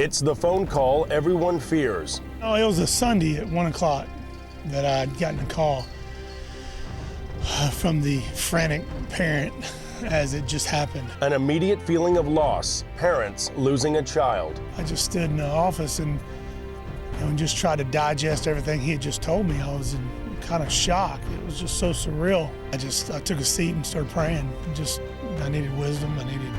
It's the phone call everyone fears. Oh, it was a Sunday at 1 o'clock that I'd gotten a call from the frantic parent as it just happened. An immediate feeling of loss, parents losing a child. I just stood in the office and just tried to digest everything he had just told me. I was in kind of shock. It was just so surreal. I took a seat and started praying. I needed wisdom, I needed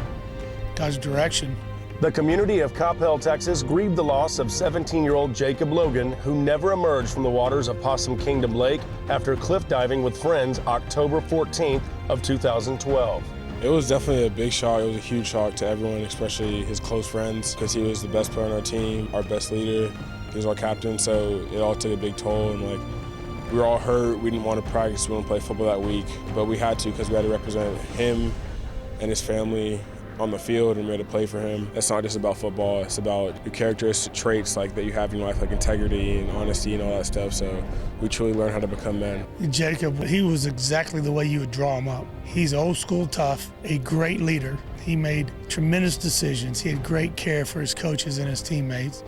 God's direction. The community of Coppell, Texas grieved the loss of 17-year-old Jacob Logan, who never emerged from the waters of Possum Kingdom Lake after cliff diving with friends October 14th of 2012. It was definitely a big shock. It was a huge shock to everyone, especially his close friends, because he was the best player on our team, our best leader. He was our captain, so it all took a big toll. And we were all hurt. We didn't want to practice. We didn't play football that week, but we had to because we had to represent him and his family on the field, and we had to play for him. It's not just about football. It's about your characteristic traits that you have in life, like integrity and honesty and all that stuff. So we truly learned how to become men. Jacob, he was exactly the way you would draw him up. He's old school tough, a great leader. He made tremendous decisions. He had great care for his coaches and his teammates,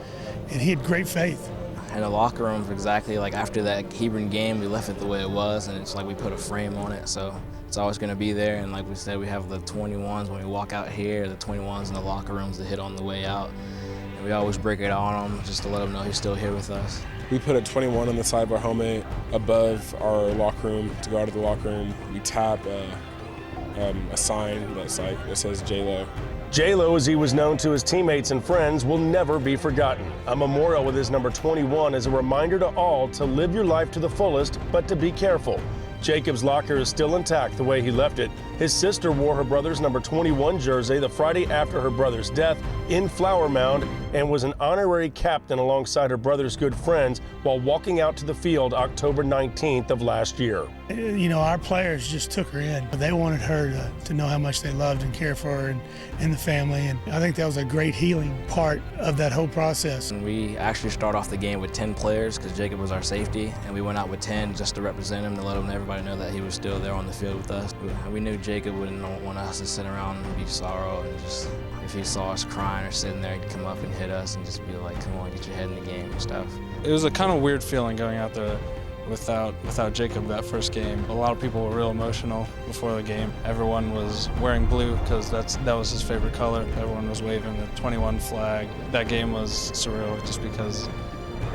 and he had great faith. In the locker room, exactly like after that Hebron game, we left it the way it was, and it's like we put a frame on it, so it's always going to be there. And like we said, we have the 21s when we walk out here, the 21s in the locker rooms to hit on the way out. And we always break it on him just to let him know he's still here with us. We put a 21 on the side of our helmet above our locker room to go out of the locker room. We tap a sign that says J-Lo. J-Lo, as he was known to his teammates and friends, will never be forgotten. A memorial with his number 21 is a reminder to all to live your life to the fullest, but to be careful. Jacob's locker is still intact the way he left it. His sister wore her brother's number 21 jersey the Friday after her brother's death in Flower Mound and was an honorary captain alongside her brother's good friends while walking out to the field October 19th of last year. You know, our players just took her in. They wanted her to know how much they loved and cared for her and the family, and I think that was a great healing part of that whole process. And we actually start off the game with 10 players because Jacob was our safety, and we went out with 10 just to represent him, to let everybody know that he was still there on the field with us. We knew Jacob wouldn't want us to sit around and be sorrow, and just if he saw us crying or sitting there, he'd come up and hit us and just be like, come on, get your head in the game and stuff. It was a kind of weird feeling going out there without Jacob that first game. A lot of people were real emotional before the game. Everyone was wearing blue because that was his favorite color. Everyone was waving the 21 flag. That game was surreal just because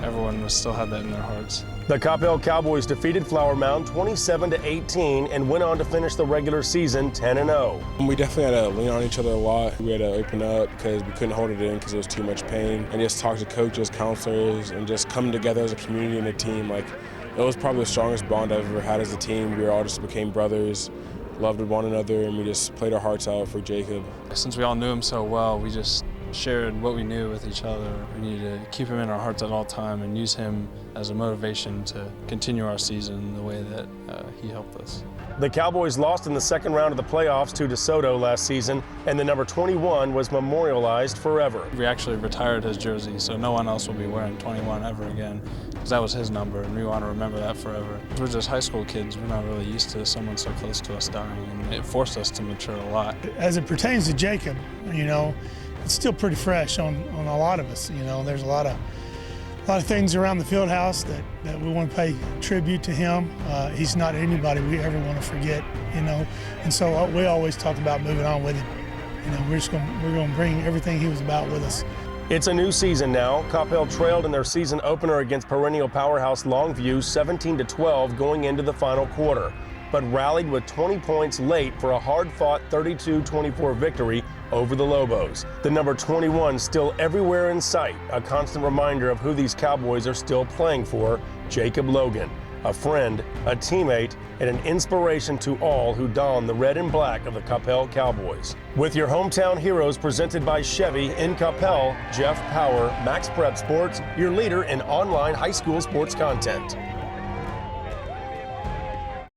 everyone still had that in their hearts. The Coppell Cowboys defeated Flower Mound 27-18 and went on to finish the regular season 10-0. We definitely had to lean on each other a lot. We had to open up because we couldn't hold it in because it was too much pain, and just talk to coaches, counselors, and just come together as a community and a team. It was probably the strongest bond I've ever had as a team. We all just became brothers, loved one another, and we just played our hearts out for Jacob. Since we all knew him so well, we just shared what we knew with each other. We needed to keep him in our hearts at all time and use him as a motivation to continue our season the way that he helped us. The Cowboys lost in the second round of the playoffs to DeSoto last season, and the number 21 was memorialized forever. We actually retired his jersey, so no one else will be wearing 21 ever again, because that was his number, and we want to remember that forever. We're just high school kids. We're not really used to someone so close to us dying, and it forced us to mature a lot. As it pertains to Jacob, it's still pretty fresh on a lot of us. There's a lot of things around the field house that we want to pay tribute to him. He's not anybody we ever want to forget, and so we always talk about moving on with it. We're going to bring everything he was about with us. It's a new season now. Coppell trailed in their season opener against perennial powerhouse Longview 17-12 going into the final quarter, but rallied with 20 points late for a hard-fought 32-24 victory over the Lobos. The number 21 still everywhere in sight, a constant reminder of who these Cowboys are still playing for, Jacob Logan, a friend, a teammate, and an inspiration to all who don the red and black of the Coppell Cowboys. With your hometown heroes presented by Chevy in Coppell, Jeff Power, Max Prep Sports, your leader in online high school sports content.